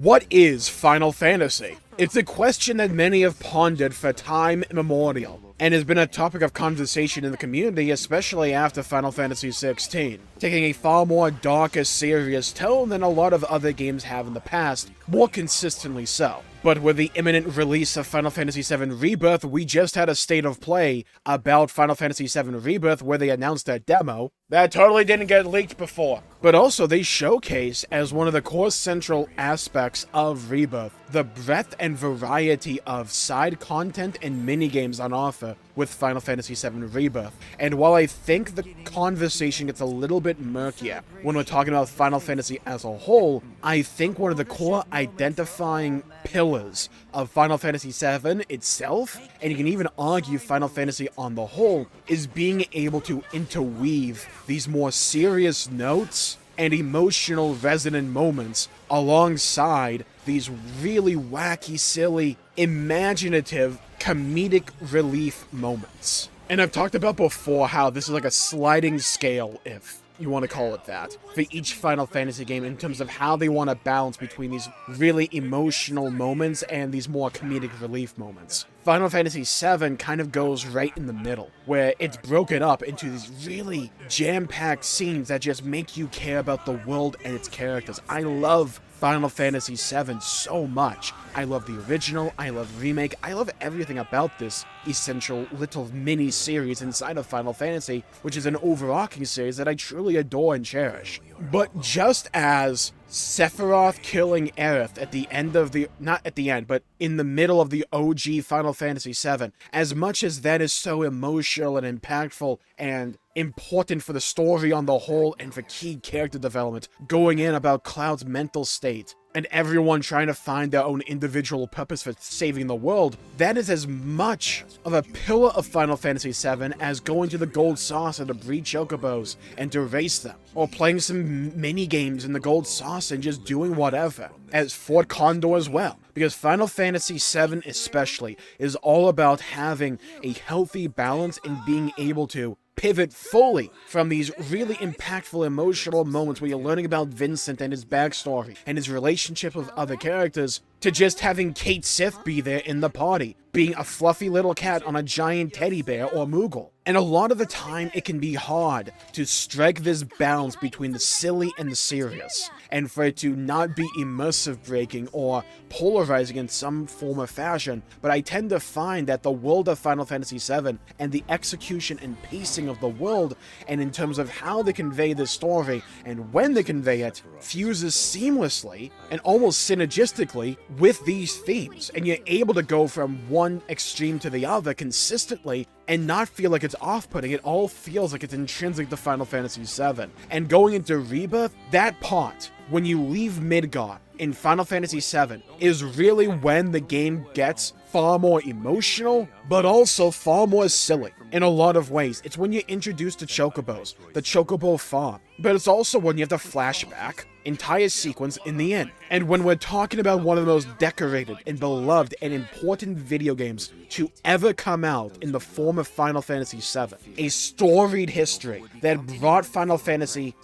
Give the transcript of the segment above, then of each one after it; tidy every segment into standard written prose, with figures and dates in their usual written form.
What is Final Fantasy? It's a question that many have pondered for time immemorial, and has been a topic of conversation in the community, especially after Final Fantasy XVI, taking a far more darker, serious tone than a lot of other games have in the past, more consistently so. But with the imminent release of Final Fantasy VII Rebirth, we just had a state of play about Final Fantasy VII Rebirth where they announced a demo that totally didn't get leaked before. But also they showcase as one of the core central aspects of Rebirth, the breadth and variety of side content and minigames on offer with Final Fantasy VII Rebirth. And while I think the conversation gets a little bit murkier when we're talking about Final Fantasy as a whole, I think one of the core identifying pillars of Final Fantasy VII itself, and you can even argue Final Fantasy on the whole, is being able to interweave these more serious notes and emotional resonant moments alongside these really wacky, silly, imaginative, comedic relief moments. And I've talked about before how this is like a sliding scale, if you want to call it that, for each Final Fantasy game in terms of how they want to balance between these really emotional moments and these more comedic relief moments. Final Fantasy VII kind of goes right in the middle, where it's broken up into these really jam-packed scenes that just make you care about the world and its characters. I love Final Fantasy VII so much. I love the original, I love Remake, I love everything about this essential little mini-series inside of Final Fantasy, which is an overarching series that I truly adore and cherish. But just as Sephiroth killing Aerith at the end of the, not at the end, but in the middle of the OG Final Fantasy VII, as much as that is so emotional and impactful and important for the story on the whole and for key character development, going in about Cloud's mental state, and everyone trying to find their own individual purpose for saving the world, that is as much of a pillar of Final Fantasy VII as going to the Gold Saucer to breed chocobos and to race them, or playing some mini-games in the Gold Saucer and just doing whatever, as Fort Condor as well. Because Final Fantasy VII especially is all about having a healthy balance and being able to pivot fully from these really impactful emotional moments where you're learning about Vincent and his backstory and his relationship with other characters, to just having Kate Sith be there in the party, being a fluffy little cat on a giant teddy bear or Moogle. And a lot of the time it can be hard to strike this balance between the silly and the serious, and for it to not be immersive breaking or polarizing in some form or fashion. But I tend to find that the world of Final Fantasy VII and the execution and pacing of the world, and in terms of how they convey this story and when they convey it, fuses seamlessly and almost synergistically with these themes, and you're able to go from one extreme to the other consistently and not feel like it's off-putting. It all feels like it's intrinsic to Final Fantasy VII. And going into Rebirth, that part, when you leave Midgard in Final Fantasy VII, is really when the game gets far more emotional, but also far more silly in a lot of ways. It's when you're introduced to chocobos, the chocobo farm, but it's also when you have the flashback entire sequence in the end. And when we're talking about one of the most decorated and beloved and important video games to ever come out in the form of Final Fantasy VII, a storied history that brought Final Fantasy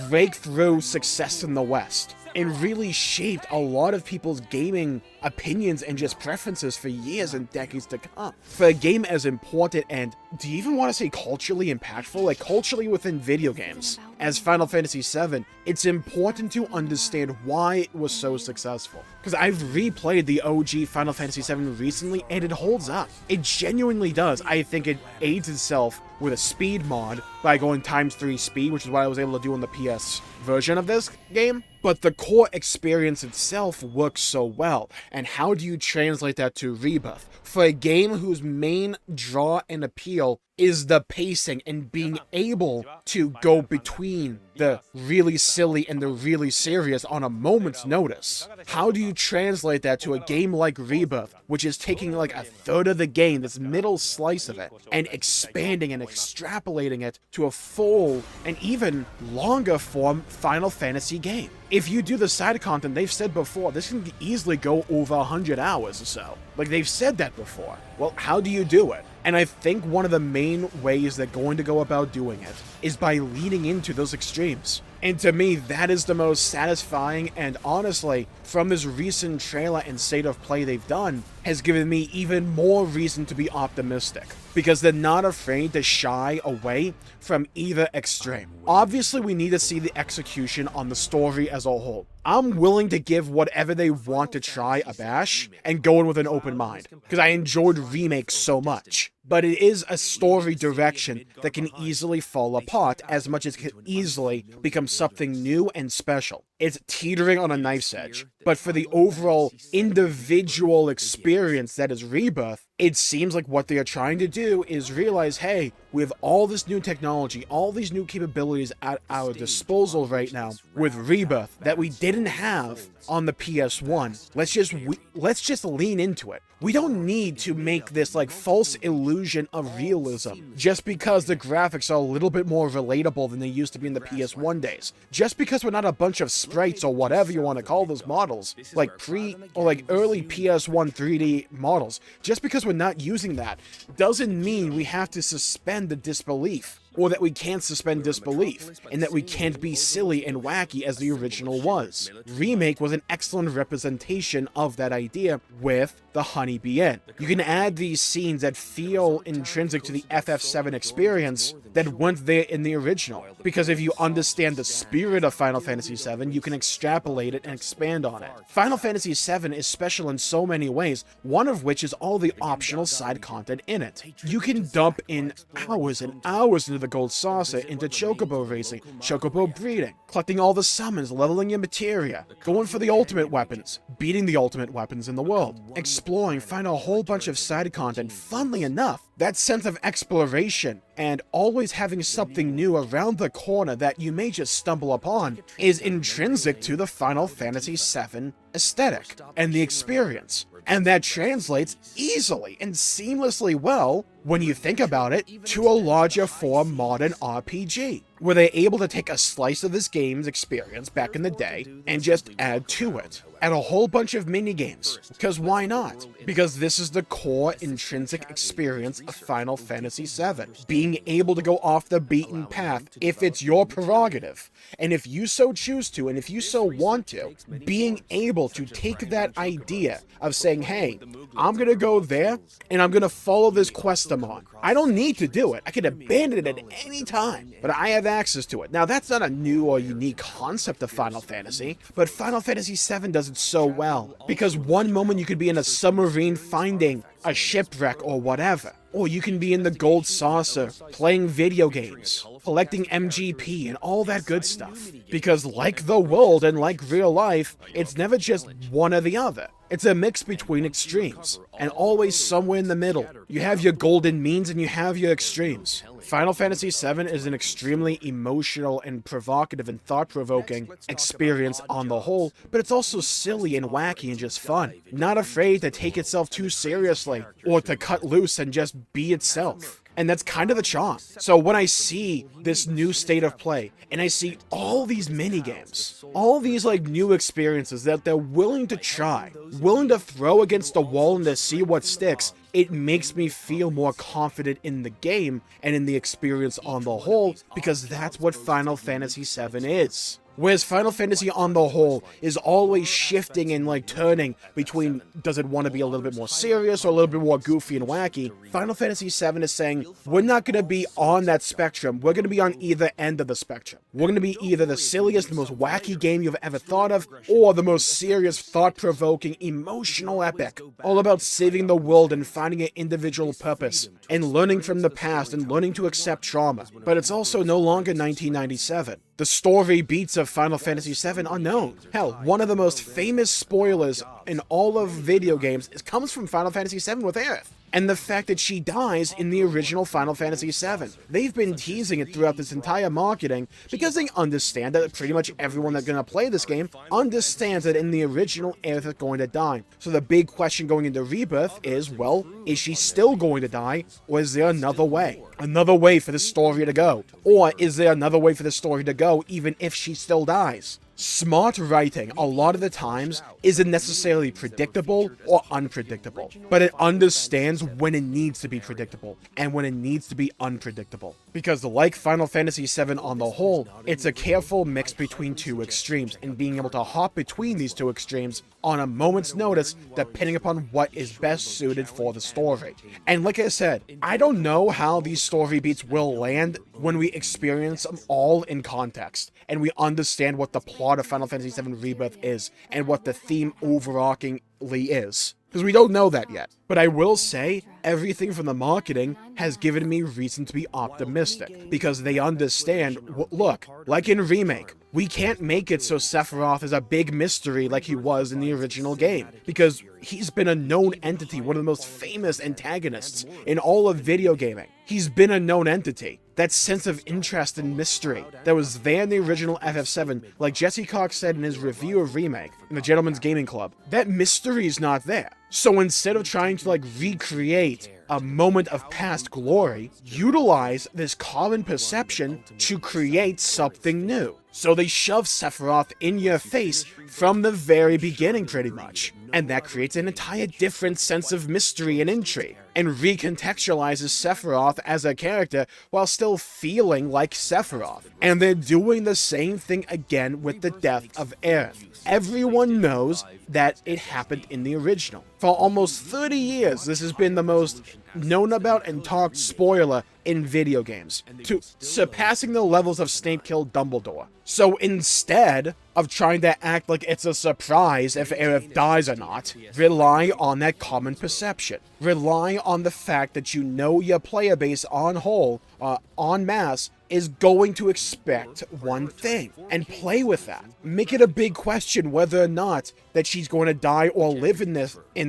breakthrough success in the West, and really shaped a lot of people's gaming opinions and just preferences for years and decades to come. For a game as important and, do you even want to say culturally impactful, like culturally within video games, as Final Fantasy VII, it's important to understand why it was so successful. Because I've replayed the OG Final Fantasy VII recently, and it holds up. It genuinely does. I think it aids itself with a speed mod by going ×3 speed, which is what I was able to do on the PS version of this game. But the core experience itself works so well. And how do you translate that to Rebirth? For a game whose main draw and appeal is the pacing and being able to go between the really silly and the really serious on a moment's notice. How do you translate that to a game like Rebirth, which is taking like a third of the game, this middle slice of it, and expanding and extrapolating it to a full and even longer form Final Fantasy game? If you do the side content, they've said before, this can easily go over 100 hours or so. Like, they've said that before. Well, how do you do it? And I think one of the main ways they're going to go about doing it is by leaning into those extremes. And to me, that is the most satisfying, and honestly, from this recent trailer and state of play they've done, has given me even more reason to be optimistic. Because they're not afraid to shy away from either extreme. Obviously, we need to see the execution on the story as a whole. I'm willing to give whatever they want to try a bash, and go in with an open mind, because I enjoyed Remake so much. But it is a story direction that can easily fall apart as much as it can easily become something new and special. It's teetering on a knife's edge, but for the overall individual experience that is Rebirth, it seems like what they are trying to do is realize, hey, with all this new technology, all these new capabilities at our disposal right now, with Rebirth, that we didn't have on the PS1, let's just lean into it. We don't need to make this like false illusion of realism just because the graphics are a little bit more relatable than they used to be in the PS1 days. Just because we're not a bunch of sprites or whatever you want to call those models, like early PS1 3D models, just because we're not using that doesn't mean we have to suspend the disbelief, or that we can't suspend disbelief, and that we can't be silly and wacky as the original was. Remake was an excellent representation of that idea with the Honeybee Inn. You can add these scenes that feel intrinsic to the FF7 experience that weren't there in the original, because if you understand the spirit of Final Fantasy VII, you can extrapolate it and expand on it. Final Fantasy VII is special in so many ways, one of which is all the optional side content in it. You can dump in hours and hours into the Gold Saucer, into Chocobo racing, Chocobo breeding, collecting all the summons, leveling your materia, going for the ultimate weapons, beating the ultimate weapons in the world, exploring, find a whole bunch of side content. Funnily enough, that sense of exploration and always having something new around the corner that you may just stumble upon is intrinsic to the Final Fantasy VII aesthetic and the experience. And that translates easily and seamlessly well, when you think about it, to a larger form modern RPG, where they're able to take a slice of this game's experience back in the day and just add to it. Add a whole bunch of minigames, because why not? Because this is the core intrinsic experience of Final Fantasy VII. Being able to go off the beaten path if it's your prerogative, and if you so choose to, and if you so want to, being able to take that idea of saying, hey, I'm gonna go there, and I'm gonna follow this quest I'm on. I don't need to do it. I can abandon it at any time, but I have access to it. Now, that's not a new or unique concept of Final Fantasy, but Final Fantasy VII does it so well, because one moment you could be in a submarine finding a shipwreck or whatever, or you can be in the Gold Saucer playing video games, collecting MGP and all that good stuff. Because like the world and like real life, it's never just one or the other. It's a mix between extremes, and always somewhere in the middle. You have your golden means and you have your extremes. Final Fantasy VII is an extremely emotional and provocative and thought-provoking experience on the whole, but it's also silly and wacky and just fun. Not afraid to take itself too seriously, or to cut loose and just be itself. And that's kind of the charm. So when I see this new state of play, and I see all these minigames, all these like new experiences that they're willing to try, willing to throw against the wall and to see what sticks, it makes me feel more confident in the game and in the experience on the whole, because that's what Final Fantasy VII is. Whereas Final Fantasy on the whole is always shifting and like turning between, does it want to be a little bit more serious or a little bit more goofy and wacky, Final Fantasy VII is saying, we're not going to be on that spectrum, we're going to be on either end of the spectrum. We're going to be either the silliest, the most wacky game you've ever thought of, or the most serious, thought-provoking, emotional epic, all about saving the world and finding an individual purpose, and learning from the past and learning to accept trauma. But it's also no longer 1997. The story beats of Final Fantasy VII are known. Hell, one of the most famous spoilers in all of video games comes from Final Fantasy VII with Aerith. And the fact that she dies in the original Final Fantasy VII. They've been teasing it throughout this entire marketing because they understand that pretty much everyone that's going to play this game understands that in the original, Aerith is going to die. So the big question going into Rebirth is, well, is she still going to die, or is there another way? Another way for the story to go? Or is there another way for the story to go even if she still dies? Smart writing, a lot of the times, isn't necessarily predictable or unpredictable, but it understands when it needs to be predictable and when it needs to be unpredictable. Because like Final Fantasy VII on the whole, it's a careful mix between two extremes, and being able to hop between these two extremes on a moment's notice depending upon what is best suited for the story. And like I said, I don't know how these story beats will land when we experience them all in context, and we understand what the plot of Final Fantasy VII Rebirth is, and what the theme overarchingly is. Because we don't know that yet. But I will say, everything from the marketing has given me reason to be optimistic, because they understand, look, like in Remake, we can't make it so Sephiroth is a big mystery like he was in the original game, because he's been a known entity, one of the most famous antagonists in all of video gaming. He's been a known entity. That sense of interest and mystery that was there in the original FF7, like Jesse Cox said in his review of Remake in the Gentleman's Gaming Club, that mystery is not there. So instead of trying to recreate a moment of past glory, utilize this common perception to create something new. So they shove Sephiroth in your face from the very beginning, pretty much. And that creates an entire different sense of mystery and intrigue, and recontextualizes Sephiroth as a character while still feeling like Sephiroth. And they're doing the same thing again with the death of Aerith. Everyone knows that it happened in the original. For almost 30 years, this has been the most known about and talked spoiler in video games, to surpassing the levels of Snape killed Dumbledore. So instead of trying to act like it's a surprise if Aerith dies or not, rely on that common perception. Rely on the fact that you know your player base on whole, en masse, is going to expect one thing, and play with that. Make it a big question whether or not that she's going to die or live in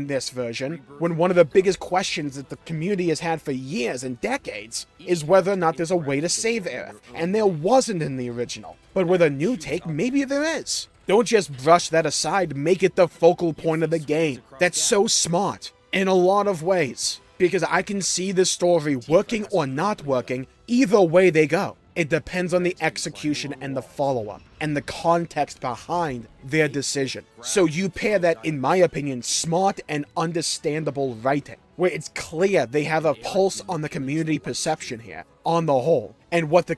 this version, when one of the biggest questions that the community has had for years and decades is whether or not there's a way to save Aerith, and there wasn't in the original. But with a new take, maybe there is. Don't just brush that aside, make it the focal point of the game. That's so smart, in a lot of ways. Because I can see this story working or not working, either way they go. It depends on the execution and the follow-up, and the context behind their decision. So you pair that, in my opinion, smart and understandable writing, where it's clear they have a pulse on the community perception here, on the whole, and what the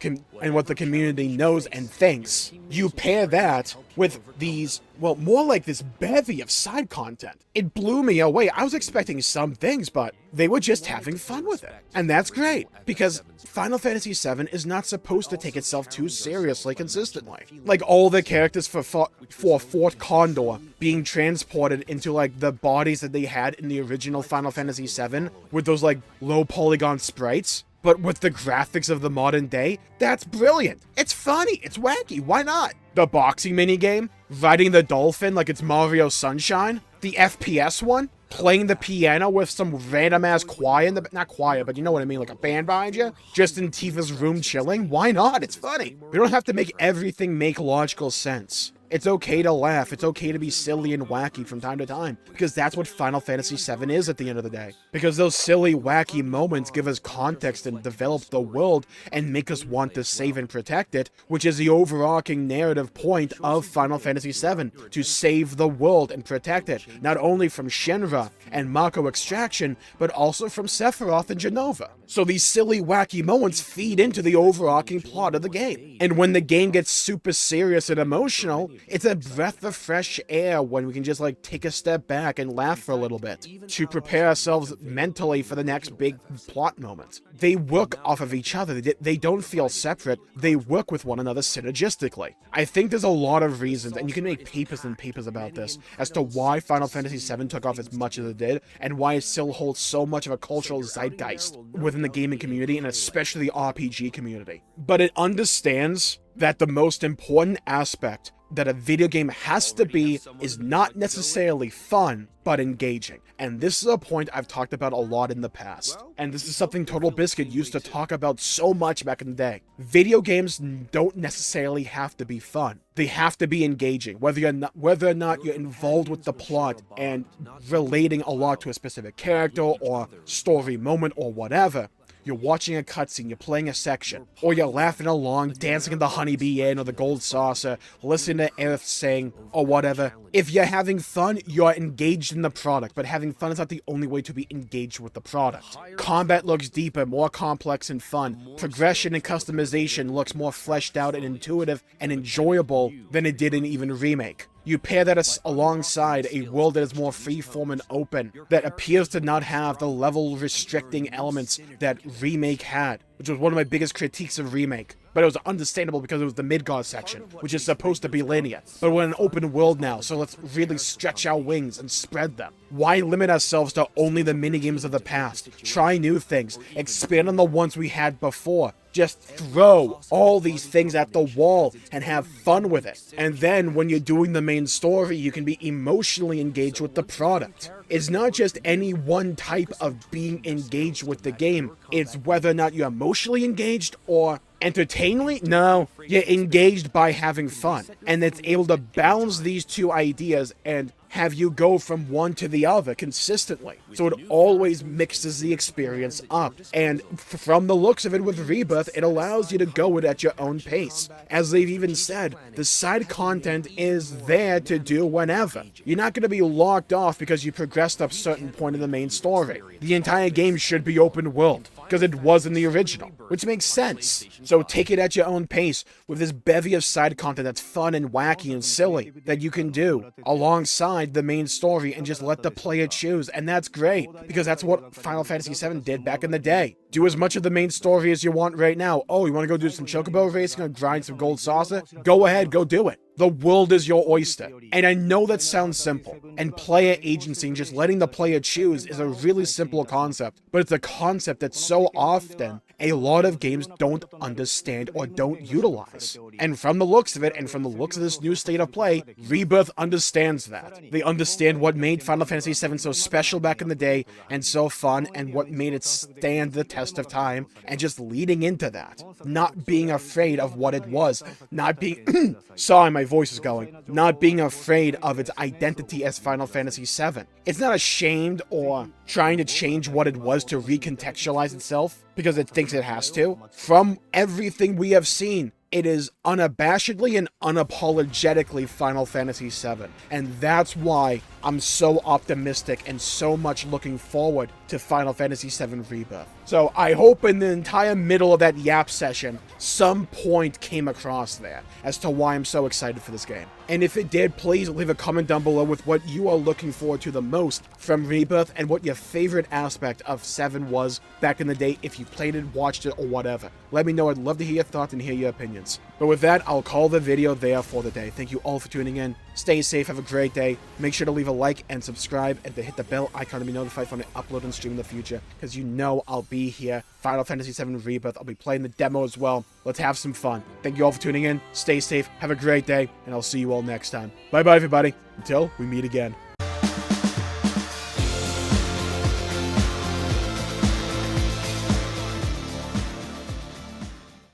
community knows and thinks. You pair that with these, well, more like this bevy of side content. It blew me away. I was expecting some things, but they were just having fun with it. And that's great, because Final Fantasy VII is not supposed to take itself too seriously consistently. Like all the characters for Fort Condor being transported into the bodies that they had in the original Final Fantasy VII with those low polygon sprites. But with the graphics of the modern day, that's brilliant. It's funny, it's wacky, why not? The boxing minigame, riding the dolphin like it's Mario Sunshine, the FPS one, playing the piano with some random-ass choir in the... Not choir, but you know what I mean, like a band behind you? Just in Tifa's room chilling? Why not? It's funny. We don't have to make everything make logical sense. It's okay to laugh, it's okay to be silly and wacky from time to time, because that's what Final Fantasy VII is at the end of the day. Because those silly, wacky moments give us context and develop the world and make us want to save and protect it, which is the overarching narrative point of Final Fantasy VII, to save the world and protect it, not only from Shinra and Mako extraction, but also from Sephiroth and Jenova. So these silly, wacky moments feed into the overarching plot of the game. And when the game gets super serious and emotional, it's a breath of fresh air when we can just take a step back and laugh for a little bit to prepare ourselves mentally for the next big plot moment. They work off of each other. They don't feel separate. They work with one another synergistically. I think there's a lot of reasons, and you can make papers and papers about this, as to why Final Fantasy VII took off as much as it did, and why it still holds so much of a cultural zeitgeist within the gaming community, and especially the RPG community. But it understands that the most important aspect that a video game has to be is not necessarily fun, but engaging. And this is a point I've talked about a lot in the past. And this is something Total Biscuit used to talk about so much back in the day. Video games don't necessarily have to be fun. They have to be engaging, whether or not you're involved with the plot and relating a lot to a specific character or story moment or whatever. you're watching a cutscene, you're playing a section, or you're laughing along, dancing in the Honeybee Inn or the Gold Saucer, listening to Aerith sing, or whatever. If you're having fun, you're engaged in the product, but having fun is not the only way to be engaged with the product. Combat looks deeper, more complex and fun. Progression and customization looks more fleshed out and intuitive and enjoyable than it did in even Remake. You pair that alongside a world that is more freeform and open, that appears to not have the level-restricting elements that Remake had, which was one of my biggest critiques of Remake. But it was understandable because it was the Midgard section, which is supposed to be linear. But we're in an open world now, so let's really stretch our wings and spread them. Why limit ourselves to only the minigames of the past? Try new things, expand on the ones we had before. Just throw all these things at the wall and have fun with it. And then when you're doing the main story, you can be emotionally engaged with the product. It's not just any one type of being engaged with the game. It's whether or not you're emotionally engaged or entertainingly? No, you're engaged by having fun. And it's able to balance these two ideas and have you go from one to the other consistently. So it always mixes the experience up. And from the looks of it with Rebirth, it allows you to go it at your own pace. As they've even said, the side content is there to do whenever. You're not going to be locked off because you progressed up a certain point in the main story. The entire game should be open world, because it was in the original, which makes sense. So take it at your own pace with this bevy of side content that's fun and wacky and silly that you can do alongside the main story and just let the player choose. And that's great, because that's what Final Fantasy VII did back in the day. Do as much of the main story as you want right now. Oh, you want to go do some chocobo racing or grind some gold saucer? Go ahead, go do it. The world is your oyster. And I know that sounds simple, and player agency and just letting the player choose is a really simple concept, but it's a concept that so often a lot of games don't understand or don't utilize. And from the looks of it, and from the looks of this new state of play, Rebirth understands that. They understand what made Final Fantasy VII so special back in the day, and so fun, and what made it stand the test of time, and just leading into that. Not being afraid of what it was. Not being... Sorry, my voice is going. Not being afraid of its identity as Final Fantasy VII. It's not ashamed or trying to change what it was to recontextualize itself because it thinks it has to. From everything we have seen, it is unabashedly and unapologetically Final Fantasy VII. And that's why I'm so optimistic and so much looking forward to Final Fantasy VII Rebirth. So I hope in the entire middle of that yap session, some point came across there as to why I'm so excited for this game. And if it did, please leave a comment down below with what you are looking forward to the most from Rebirth and what your favorite aspect of 7 was back in the day, if you played it, watched it, or whatever. Let me know. I'd love to hear your thoughts and hear your opinions. But with that, I'll call the video there for the day. Thank you all for tuning in. Stay safe, have a great day. Make sure to leave a like and subscribe and to hit the bell icon to be notified when I upload and stream in the future, because you know I'll be here. Final Fantasy VII Rebirth. I'll be playing the demo as well. Let's have some fun. Thank you all for tuning in. Stay safe, have a great day, and I'll see you all next time. Bye-bye, everybody. Until we meet again.